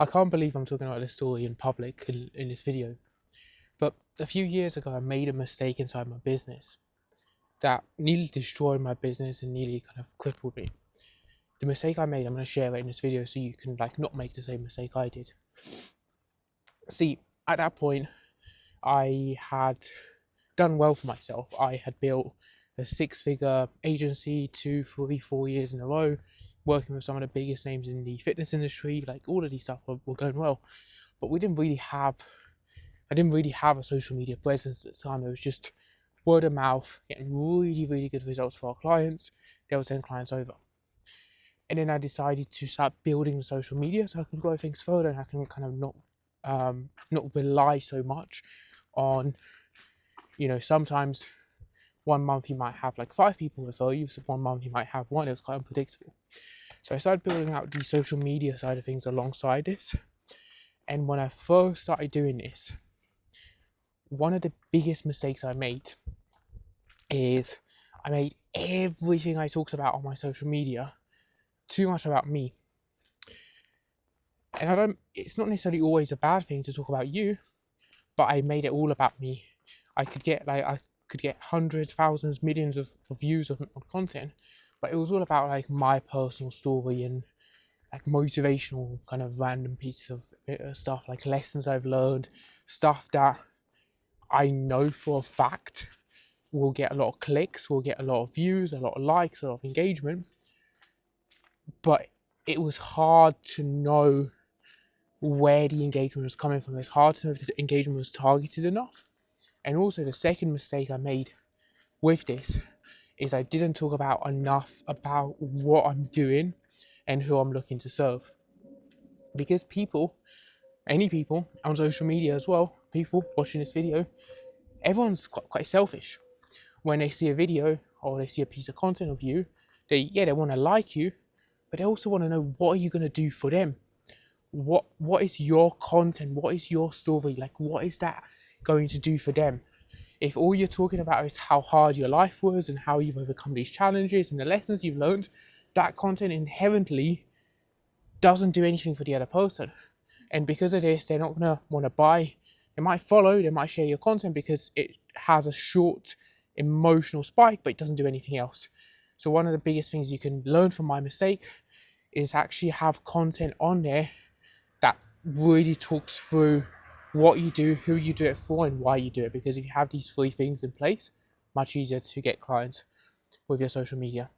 I can't believe I'm talking about this story in public in this video. But a few years ago, I made a mistake inside my business that nearly destroyed my business and nearly kind of crippled me. The mistake I made, I'm going to share it in this video so you can not make the same mistake I did. See, at that point, I had done well for myself. I had built a 6-figure agency 2, 3, 4 years in a row, working with some of the biggest names in the fitness industry. Like, all of these stuff were going well, but I didn't really have a social media presence at the time. It was just word of mouth, getting really, really good results for our clients. They would send clients over. And then I decided to start building the social media so I can grow things further and I can kind of not rely so much on, sometimes one month you might have like 5 people refer you, so one month you might have one. It was quite unpredictable. So I started building out the social media side of things alongside this. And when I first started doing this, one of the biggest mistakes I made is I made everything I talked about on my social media too much about me. And it's not necessarily always a bad thing to talk about you, but I made it all about me. I could get hundreds, thousands, millions of views on content, but it was all about like my personal story and like motivational kind of random pieces of stuff, like lessons I've learned, stuff that I know for a fact will get a lot of clicks, will get a lot of views, a lot of likes, a lot of engagement. But it was hard to know where the engagement was coming from. It's hard to know if the engagement was targeted enough. And also the second mistake I made with this is I didn't talk about enough about what I'm doing and who I'm looking to serve. Because any people on social media as well, people watching this video, everyone's quite selfish. When they see a video or they see a piece of content of you, they want to like you, but they also want to know, what are you going to do for them? What is your content? What is your story? Like, what is that going to do for them? If all you're talking about is how hard your life was and how you've overcome these challenges and the lessons you've learned, that content inherently doesn't do anything for the other person. And because of this, they're not going to want to buy. They might follow, they might share your content because it has a short emotional spike, but it doesn't do anything else. So one of the biggest things you can learn from my mistake is actually have content on there that really talks through what you do, who you do it for, and why you do it. Because if you have these 3 things in place, much easier to get clients with your social media.